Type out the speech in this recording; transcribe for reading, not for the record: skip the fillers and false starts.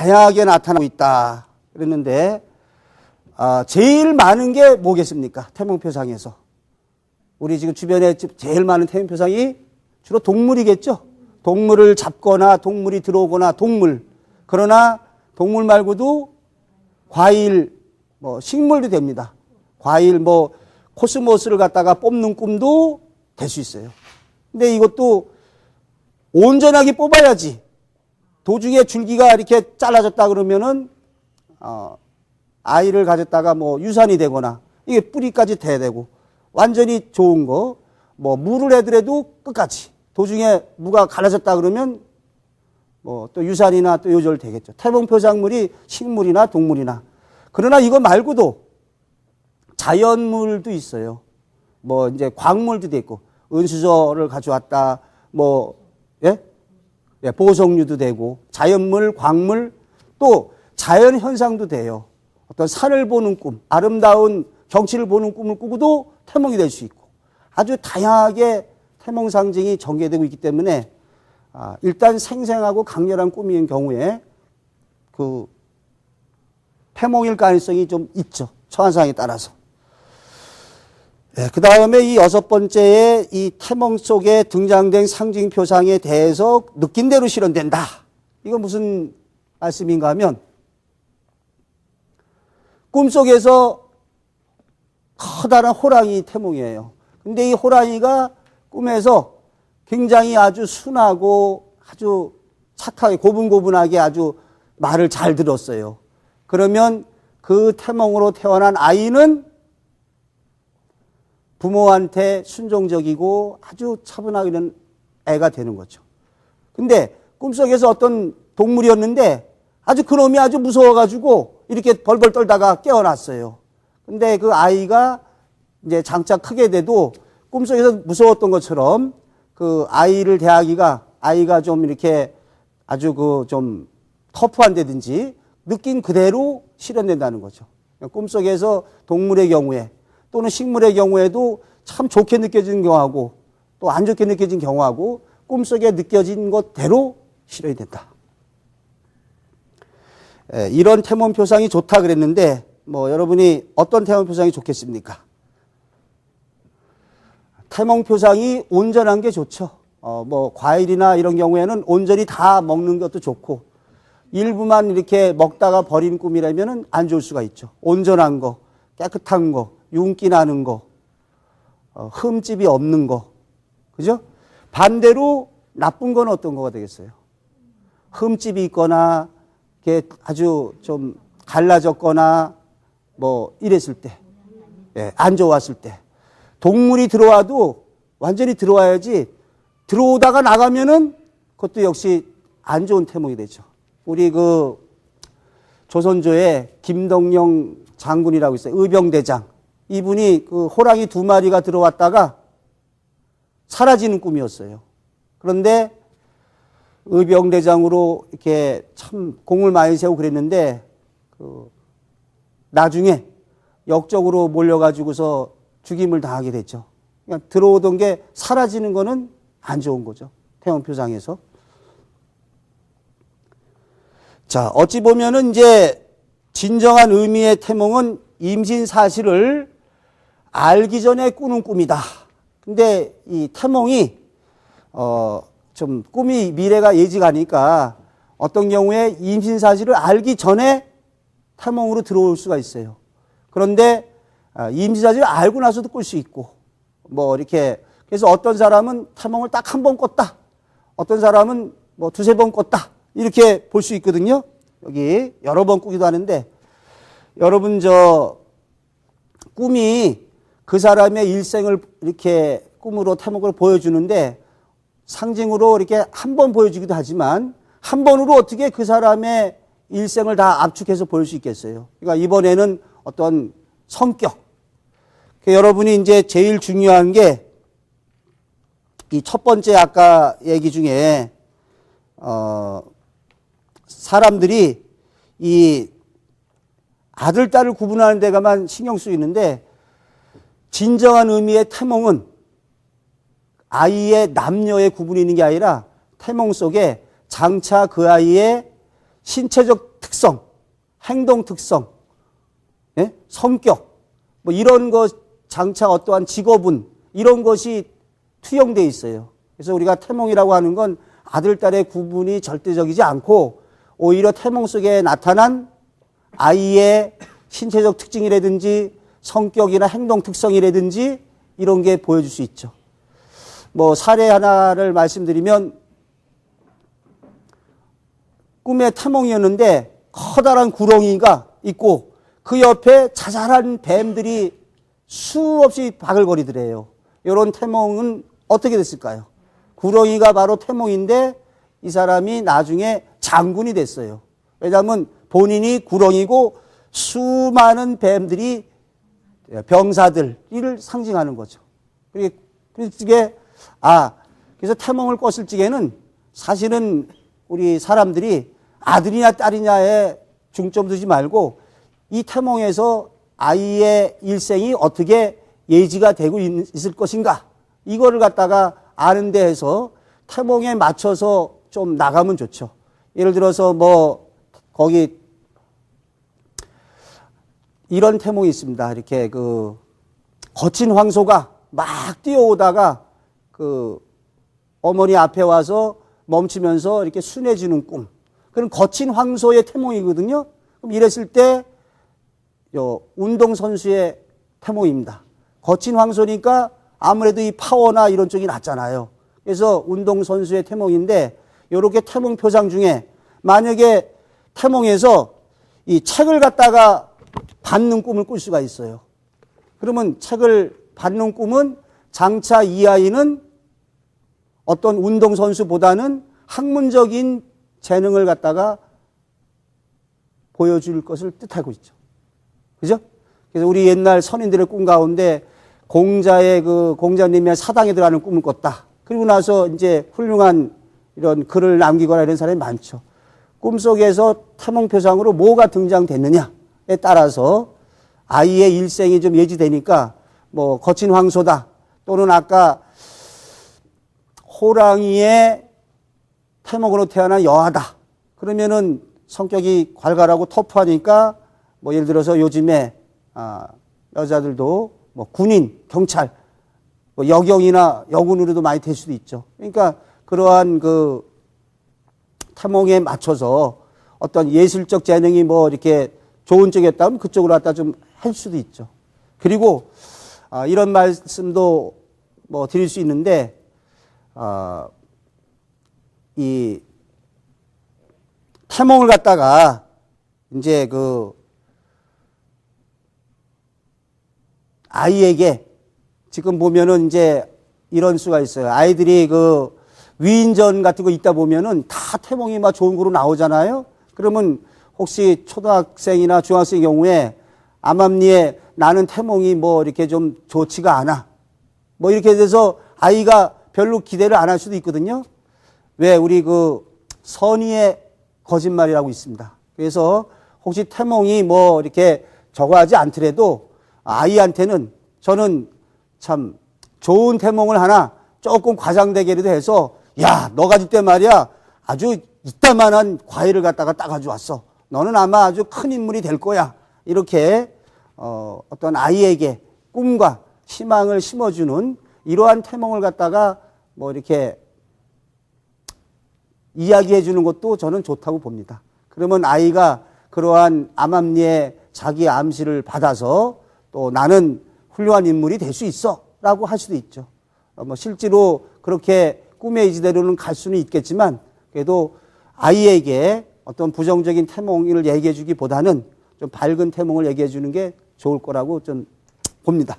다양하게 나타나고 있다 그랬는데 제일 많은 게 뭐겠습니까? 태몽표상에서 우리 지금 주변에 제일 많은 태몽표상이 주로 동물이겠죠. 동물을 잡거나 동물이 들어오거나 동물. 그러나 동물 말고도 과일, 식물도 됩니다. 과일, 코스모스를 갖다가 뽑는 꿈도 될 수 있어요. 근데 이것도 온전하게 뽑아야지. 도중에 줄기가 이렇게 잘라졌다 그러면은 아이를 가졌다가 유산이 되거나 이게 뿌리까지 돼야 되고 완전히 좋은 거 무를 해더라도 끝까지 도중에 무가 갈라졌다 그러면 또 유산이나 또 요절 되겠죠. 태몽표상물이 식물이나 동물이나. 그러나 이거 말고도 자연물도 있어요. 이제 광물도 있고 은수저를 가져왔다 보석류도 되고 자연물, 광물 또 자연 현상도 돼요. 어떤 산을 보는 꿈, 아름다운 경치를 보는 꿈을 꾸고도 태몽이 될 수 있고 아주 다양하게 태몽 상징이 전개되고 있기 때문에 일단 생생하고 강렬한 꿈인 경우에 그 태몽일 가능성이 좀 있죠. 처한 상황에 따라서. 그 다음에 이 6번째에 이 태몽 속에 등장된 상징 표상에 대해서 느낀 대로 실현된다. 이건 무슨 말씀인가 하면 꿈속에서 커다란 호랑이 태몽이에요. 근데 이 호랑이가 꿈에서 굉장히 아주 순하고 아주 착하게 고분고분하게 아주 말을 잘 들었어요. 그러면 그 태몽으로 태어난 아이는 부모한테 순종적이고 아주 차분하게 있는 애가 되는 거죠. 근데 꿈속에서 어떤 동물이었는데 아주 그놈이 아주 무서워가지고 이렇게 벌벌 떨다가 깨어났어요. 근데 그 아이가 이제 장차 크게 돼도 꿈속에서 무서웠던 것처럼 그 아이를 대하기가 아이가 좀 이렇게 아주 좀 터프한다든지 느낀 그대로 실현된다는 거죠. 꿈속에서 동물의 경우에 또는 식물의 경우에도 참 좋게 느껴지는 경우하고 또 안 좋게 느껴진 경우하고 꿈속에 느껴진 것대로 실현이 된다. 이런 태몽 표상이 좋다 그랬는데 여러분이 어떤 태몽 표상이 좋겠습니까? 태몽 표상이 온전한 게 좋죠. 과일이나 이런 경우에는 온전히 다 먹는 것도 좋고 일부만 이렇게 먹다가 버린 꿈이라면 안 좋을 수가 있죠. 온전한 거, 깨끗한 거, 윤기 나는 거, 흠집이 없는 거. 그죠? 반대로 나쁜 건 어떤 거가 되겠어요? 흠집이 있거나 아주 좀 갈라졌거나 이랬을 때, 안 좋았을 때. 동물이 들어와도 완전히 들어와야지 들어오다가 나가면은 그것도 역시 안 좋은 태몽이 되죠. 우리 조선조에 김덕령 장군이라고 있어요. 의병대장. 이분이 호랑이 2마리가 들어왔다가 사라지는 꿈이었어요. 그런데 의병대장으로 이렇게 참 공을 많이 세우고 그랬는데 나중에 역적으로 몰려가지고서 죽임을 당하게 됐죠. 그러니까 들어오던 게 사라지는 거는 안 좋은 거죠. 태몽표상에서. 자, 어찌 보면은 이제 진정한 의미의 태몽은 임신 사실을 알기 전에 꾸는 꿈이다. 근데 이 태몽이 좀 꿈이 미래가 예지가니까 어떤 경우에 임신 사실을 알기 전에 태몽으로 들어올 수가 있어요. 그런데 임신 사실을 알고 나서도 꿀 수 있고 이렇게 그래서 어떤 사람은 태몽을 딱 한 번 꿨다. 어떤 사람은 2-3번 꿨다. 이렇게 볼 수 있거든요. 여기 여러 번 꾸기도 하는데 여러분 꿈이 그 사람의 일생을 이렇게 꿈으로 태몽으로 보여주는데 상징으로 이렇게 한 번 보여주기도 하지만 한 번으로 어떻게 그 사람의 일생을 다 압축해서 보일 수 있겠어요. 그러니까 이번에는 어떤 성격. 여러분이 이제 제일 중요한 게 이 첫 번째 아까 얘기 중에 사람들이 이 아들, 딸을 구분하는 데가만 신경 쓰이는데 진정한 의미의 태몽은 아이의 남녀의 구분이 있는 게 아니라 태몽 속에 장차 그 아이의 신체적 특성, 행동 특성, 예? 성격, 뭐 이런 것, 장차 어떠한 직업은 이런 것이 투영되어 있어요. 그래서 우리가 태몽이라고 하는 건 아들, 딸의 구분이 절대적이지 않고 오히려 태몽 속에 나타난 아이의 신체적 특징이라든지 성격이나 행동 특성이라든지 이런 게 보여줄 수 있죠. 뭐 사례 하나를 말씀드리면 꿈의 태몽이었는데 커다란 구렁이가 있고 그 옆에 자잘한 뱀들이 수없이 바글거리더래요. 이런 태몽은 어떻게 됐을까요? 구렁이가 바로 태몽인데 이 사람이 나중에 장군이 됐어요. 왜냐하면 본인이 구렁이고 수많은 뱀들이 병사들 이를 상징하는 거죠. 그래서 태몽을 꿨을 적에는 사실은 우리 사람들이 아들이냐 딸이냐에 중점 두지 말고 이 태몽에서 아이의 일생이 어떻게 예지가 되고 있을 것인가 이거를 갖다가 아는 데에서 태몽에 맞춰서 좀 나가면 좋죠. 예를 들어서 뭐 거기 이런 태몽이 있습니다. 이렇게 그 거친 황소가 막 뛰어오다가 그 어머니 앞에 와서 멈추면서 이렇게 순해지는 꿈. 그런 거친 황소의 태몽이거든요. 그럼 이랬을 때 운동선수의 태몽입니다. 거친 황소니까 아무래도 이 파워나 이런 쪽이 낫잖아요. 그래서 운동선수의 태몽인데 이렇게 태몽 표상 중에 만약에 태몽에서 이 책을 갖다가 받는 꿈을 꿀 수가 있어요. 그러면 책을 받는 꿈은 장차 이 아이는 어떤 운동선수보다는 학문적인 재능을 갖다가 보여줄 것을 뜻하고 있죠. 그죠? 그래서 우리 옛날 선인들의 꿈 가운데 공자님의 사당에 들어가는 꿈을 꿨다. 그리고 나서 이제 훌륭한 이런 글을 남기거나 이런 사람이 많죠. 꿈속에서 태몽표상으로 뭐가 등장됐느냐에 따라서 아이의 일생이 좀 예지되니까 뭐 거친 황소다 또는 아까 호랑이의 태몽으로 태어난 여아다. 그러면은 성격이 괄괄하고 터프하니까 뭐 예를 들어서 요즘에 여자들도 뭐 군인, 경찰, 뭐 여경이나 여군으로도 많이 될 수도 있죠. 그러니까 그러한 그 태몽에 맞춰서 어떤 예술적 재능이 뭐 이렇게 좋은 쪽이었다면 그쪽으로 갖다 좀 할 수도 있죠. 그리고 이런 말씀도 뭐 드릴 수 있는데 이 태몽을 갖다가 이제 그 아이에게 지금 보면은 이제 이런 수가 있어요. 아이들이 그 위인전 같은 거 있다 보면은 다 태몽이 막 좋은 거로 나오잖아요. 그러면 혹시 초등학생이나 중학생의 경우에 암암리에 나는 태몽이 뭐 이렇게 좀 좋지가 않아. 뭐 이렇게 돼서 아이가 별로 기대를 안 할 수도 있거든요. 왜 우리 그 선의의 거짓말이라고 있습니다. 그래서 혹시 태몽이 뭐 이렇게 저거하지 않더라도 아이한테는 저는 참 좋은 태몽을 하나 조금 과장되게라도 해서 야, 너가 이때 말이야 아주 이따만한 과일을 갖다가 따가지고 왔어. 너는 아마 아주 큰 인물이 될 거야. 이렇게 어떤 아이에게 꿈과 희망을 심어주는 이러한 태몽을 갖다가 뭐 이렇게 이야기해 주는 것도 저는 좋다고 봅니다. 그러면 아이가 그러한 암암리에 자기 암시를 받아서 또 나는 훌륭한 인물이 될 수 있어 라고 할 수도 있죠. 뭐 실제로 그렇게 꿈의 이지대로는 갈 수는 있겠지만 그래도 아이에게 어떤 부정적인 태몽을 얘기해 주기보다는 좀 밝은 태몽을 얘기해 주는 게 좋을 거라고 좀 봅니다.